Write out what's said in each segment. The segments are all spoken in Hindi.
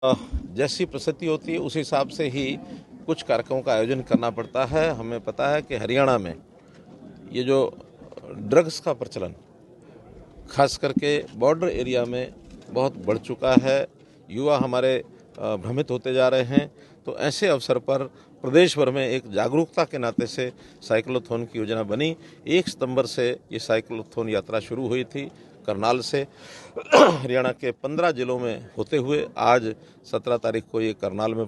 जैसी परिस्थिति होती है उस हिसाब से ही कुछ कार्यक्रमों का आयोजन करना पड़ता है। हमें पता है कि हरियाणा में ये जो ड्रग्स का प्रचलन खास करके बॉर्डर एरिया में बहुत बढ़ चुका है। युवा हमारे भ्रमित होते जा रहे हैं। तो ऐसे अवसर पर प्रदेश भर में एक जागरूकता के नाते से साइक्लोथॉन की योजना बनी। 1 सितंबर से ये साइक्लोथॉन यात्रा शुरू हुई थी करनाल से हरियाणा के 15 जिलों में होते हुए आज 17 तारीख को ये करनाल में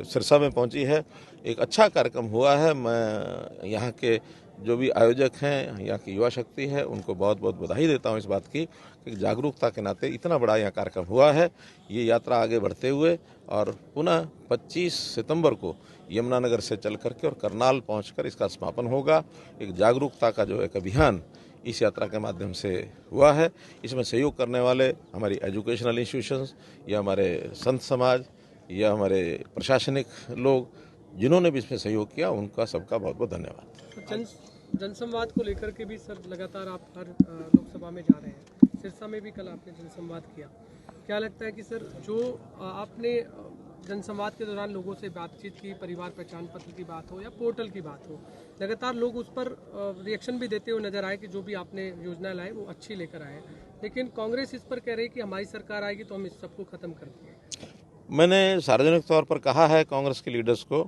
सिरसा में पहुंची है। एक अच्छा कार्यक्रम हुआ है। मैं यहाँ के जो भी आयोजक हैं, यहाँ की युवा शक्ति है, उनको बहुत बहुत बधाई देता हूँ इस बात की कि जागरूकता के नाते इतना बड़ा यहाँ कार्यक्रम हुआ है। ये यात्रा आगे बढ़ते हुए और पुनः 25 सितंबर को यमुनानगर से चल करके और करनाल पहुंचकर इसका समापन होगा। एक जागरूकता का जो एक अभियान इस यात्रा के माध्यम से हुआ है। इसमें सहयोग करने वाले हमारी एजुकेशनल इंस्टीट्यूशंस या हमारे संत समाज या हमारे प्रशासनिक लोग जिन्होंने भी इसमें सहयोग किया, उनका सबका बहुत बहुत धन्यवाद। जनसंवाद को लेकर के भी सर लगातार आप हर लोकसभा में जा रहे हैं। सिरसा में भी कल आपने जनसंवाद किया। क्या लगता है कि सर जो आपने जनसंवाद के दौरान लोगों से बातचीत की, परिवार पहचान पत्र की बात हो या पोर्टल की बात हो, लगातार लोग उस पर रिएक्शन भी देते हुए नजर आए कि जो भी आपने योजना लाए वो अच्छी लेकर आए, लेकिन कांग्रेस इस पर कह रही है कि हमारी सरकार आएगी तो हम इस सबको खत्म कर देंगे। मैंने सार्वजनिक तौर पर कहा है कांग्रेस के लीडर्स को,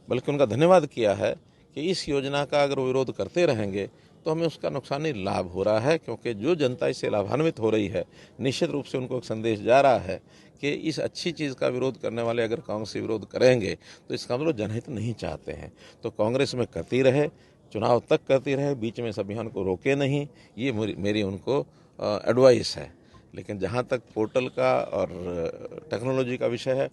बल्कि उनका धन्यवाद किया है कि इस योजना का अगर वो विरोध करते रहेंगे तो हमें उसका नुकसान नहीं लाभ हो रहा है, क्योंकि जो जनता इससे लाभान्वित हो रही है निश्चित रूप से उनको एक संदेश जा रहा है कि इस अच्छी चीज़ का विरोध करने वाले अगर कांग्रेस से विरोध करेंगे तो इसका मतलब जनहित नहीं चाहते हैं। तो कांग्रेस में करती रहे, चुनाव तक करती रहे, बीच में इस अभियान को रोके नहीं, ये मेरी उनको एडवाइस है। लेकिन जहाँ तक पोर्टल का और टेक्नोलॉजी का विषय है,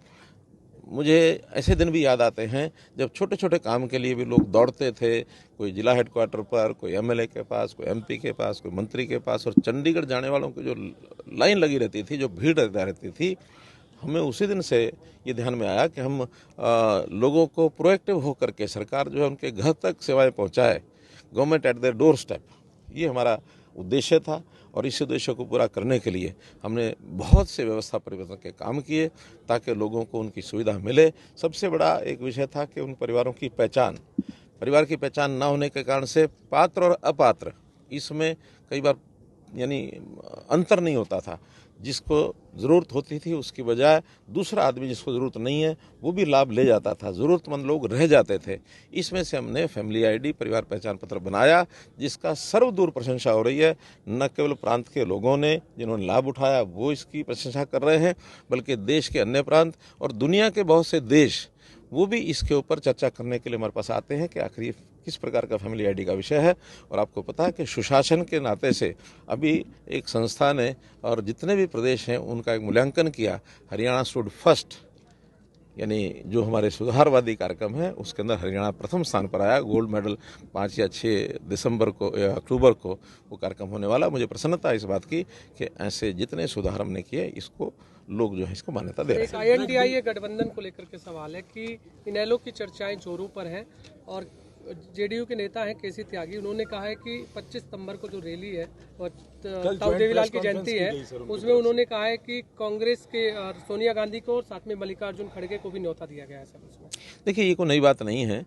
मुझे ऐसे दिन भी याद आते हैं जब छोटे छोटे काम के लिए भी लोग दौड़ते थे, कोई जिला हेडक्वार्टर पर, कोई एमएलए के पास, कोई एमपी के पास, कोई मंत्री के पास, और चंडीगढ़ जाने वालों की जो लाइन लगी रहती थी, जो भीड़ रहती थी, हमें उसी दिन से ये ध्यान में आया कि हम लोगों को प्रोएक्टिव होकर के सरकार जो है उनके घर तक सेवाएं पहुंचाए, government at their door step, ये हमारा उद्देश्य था। और इस उद्देश्य को पूरा करने के लिए हमने बहुत से व्यवस्था परिवर्तन के काम किए ताकि लोगों को उनकी सुविधा मिले। सबसे बड़ा एक विषय था कि उन परिवारों की पहचान, परिवार की पहचान ना होने के कारण से पात्र और अपात्र इसमें कई बार यानी अंतर नहीं होता था। जिसको ज़रूरत होती थी उसकी बजाय दूसरा आदमी जिसको ज़रूरत नहीं है वो भी लाभ ले जाता था, ज़रूरतमंद लोग रह जाते थे। इसमें से हमने फैमिली आईडी, परिवार पहचान पत्र बनाया, जिसका सर्वदूर प्रशंसा हो रही है। न केवल प्रांत के लोगों ने जिन्होंने लाभ उठाया वो इसकी प्रशंसा कर रहे हैं, बल्कि देश के अन्य प्रांत और दुनिया के बहुत से देश वो भी इसके ऊपर चर्चा करने के लिए हमारे पास आते हैं कि आखिर किस प्रकार का फैमिली आईडी का विषय है। और आपको पता है कि सुशासन के नाते से अभी एक संस्था ने और जितने भी प्रदेश हैं उनका एक मूल्यांकन किया। हरियाणा स्टूड फर्स्ट, यानी जो हमारे सुधारवादी कार्यक्रम है उसके अंदर हरियाणा प्रथम स्थान पर आया। गोल्ड मेडल 5 या 6 दिसंबर को या अक्टूबर को वो कार्यक्रम होने वाला। मुझे प्रसन्नता है इस बात की कि ऐसे जितने सुधार हमने किए इसको लोग जो है इसको मान्यता दे रहे हैं। आईएनडीआई गठबंधन को लेकर के सवाल है कि इनेलो की चर्चाएं जोरों पर हैं और जेडीयू के नेता हैं केसी त्यागी, उन्होंने कहा है कि 25 सितंबर को जो रैली है और ताऊ देवीलाल की जयंती है उसमें उन्होंने कहा है कि कांग्रेस के सोनिया गांधी को और साथ में मल्लिकार्जुन खड़गे को भी न्योता दिया गया है सर उसमें। देखिए ये कोई नई बात नहीं है।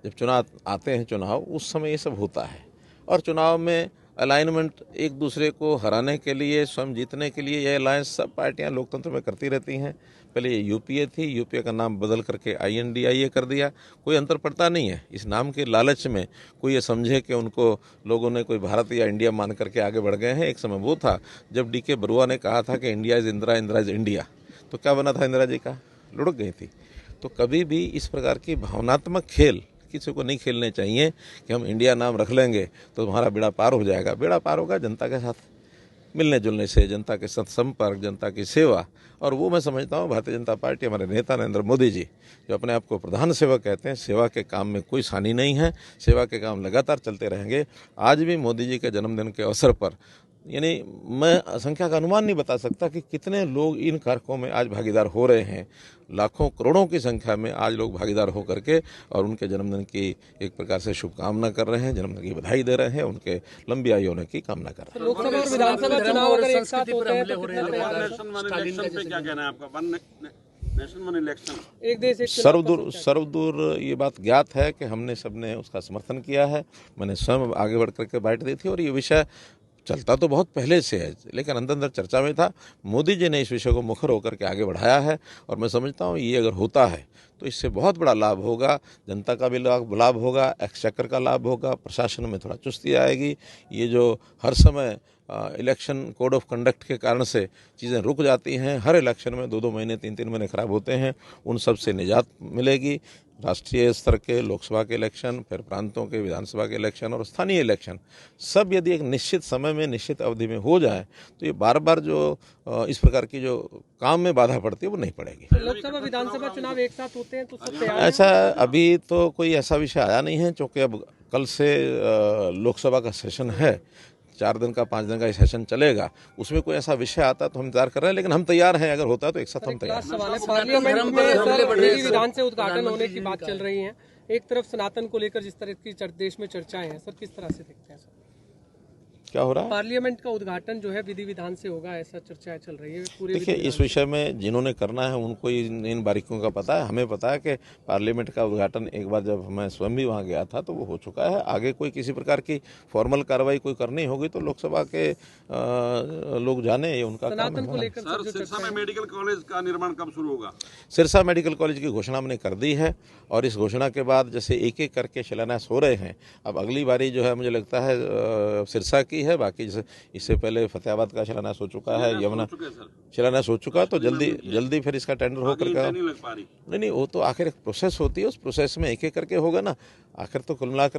जब चुनाव आते हैं, चुनाव उस समय ये सब होता है और चुनाव में अलाइनमेंट एक दूसरे को हराने के लिए, स्वयं जीतने के लिए, यह अलायंस सब पार्टियां लोकतंत्र में करती रहती हैं। पहले ये यूपीए थी, यूपीए का नाम बदल करके आईएनडीआईए कर दिया। कोई अंतर पड़ता नहीं है। इस नाम के लालच में कोई ये समझे कि उनको लोगों ने कोई भारत या इंडिया मान करके आगे बढ़ गए हैं। एक समय वो था जब डीके बरुआ ने कहा था कि India is Indira, Indira is India, तो क्या बना था इंदिरा जी का? लुढ़क गई थी। तो कभी भी इस प्रकार की भावनात्मक खेल किसी को नहीं खेलने चाहिए कि हम इंडिया नाम रख लेंगे तो तुम्हारा बेड़ा पार हो जाएगा। बेड़ा पार होगा जनता के साथ मिलने जुलने से, जनता के साथ संपर्क, जनता की सेवा। और वो मैं समझता हूँ भारतीय जनता पार्टी, हमारे नेता नरेंद्र मोदी जी जो अपने आप को प्रधान सेवक कहते हैं, सेवा के काम में कोई सानी नहीं है। सेवा के काम लगातार चलते रहेंगे। आज भी मोदी जी के जन्मदिन के अवसर पर यानी मैं संख्या का अनुमान नहीं बता सकता कि कितने लोग इन कार्यक्रमों में आज भागीदार हो रहे हैं। लाखों करोड़ों की संख्या में आज लोग भागीदार हो करके और उनके जन्मदिन की एक प्रकार से शुभकामना कर रहे हैं, जन्मदिन की बधाई दे रहे हैं, उनके लंबी आयु होने की कामना कर रहे हैं। लोकसभा और विधानसभा चुनाव अगर एक साथ होते हैं तो क्या कहना है आपका? नेशनल इलेक्शन एक देश एक चुनाव का सर्वदूर ये बात ज्ञात है कि हमने सबने उसका समर्थन किया है। मैंने स्वयं आगे बढ़ करके बाइट दी थी और ये विषय चलता तो बहुत पहले से है, लेकिन अंदर अंदर चर्चा में था। मोदी जी ने इस विषय को मुखर होकर के आगे बढ़ाया है और मैं समझता हूँ ये अगर होता है तो इससे बहुत बड़ा लाभ होगा, जनता का भी लाभ होगा, एक्सचेकर का लाभ होगा, प्रशासन में थोड़ा चुस्ती आएगी। ये जो हर समय इलेक्शन कोड ऑफ कंडक्ट के कारण से चीज़ें रुक जाती हैं, हर इलेक्शन में 2-2 महीने 3-3 महीने खराब होते हैं, उन सब से निजात मिलेगी। राष्ट्रीय स्तर के लोकसभा के इलेक्शन, फिर प्रांतों के विधानसभा के इलेक्शन और स्थानीय इलेक्शन सब यदि एक निश्चित समय में निश्चित अवधि में हो जाए तो ये बार बार जो इस प्रकार की जो काम में बाधा पड़ती है वो नहीं पड़ेगी। लोकसभा विधानसभा चुनाव एक साथ होते हैं तो सब तैयार ऐसा अभी तो कोई ऐसा विषय आया नहीं है, क्योंकि अब कल से लोकसभा का सेशन है, 4 दिन का 5 दिन का सेशन चलेगा। उसमें कोई ऐसा विषय आता तो हम इंतजार कर रहे हैं, लेकिन हम तैयार हैं, अगर होता है तो एक साथ हम तैयार हैं। सवाल है, पार्लियामेंट में सर विधि विधान से उद्घाटन होने की बात चल रही है। एक तरफ सनातन को लेकर जिस तरह की देश में चर्चाएं हैं सर, किस तरह से देखते हैं सर? क्या हो रहा है? पार्लियामेंट का उद्घाटन जो है विधि विधान से होगा, ऐसा चर्चाएं चल रही है पूरे। देखिए, इस विषय में जिन्होंने करना है उनको इन बारीकियों का पता है। हमें पता है कि पार्लियामेंट का उद्घाटन एक बार जब मैं स्वयं भी वहां गया था तो वो हो चुका है। आगे कोई किसी प्रकार की फॉर्मल कार्रवाई कोई करनी होगी तो लोकसभा के लोग जाने, ये उनका काम सनातन को है। लेकर सर, सिरसा में मेडिकल कॉलेज का निर्माण कब शुरू होगा? सिरसा मेडिकल कॉलेज की घोषणा हमने कर दी है और इस घोषणा के बाद जैसे एक एक करके शिलान्यास हो रहे हैं, अब अगली बारी जो है मुझे लगता है सिरसा की है। बाकी जैसे इससे पहले फतेहाबाद का शिलान्यास हो चुका है, यमुना शिलान्यास हो चुका, तो जल्दी फिर इसका टेंडर होकर के नहीं लग पा रही। नहीं, वो तो आखिर एक प्रोसेस होती है, उस प्रोसेस में एक एक करके होगा ना। आखिर तो कुल मिलाकर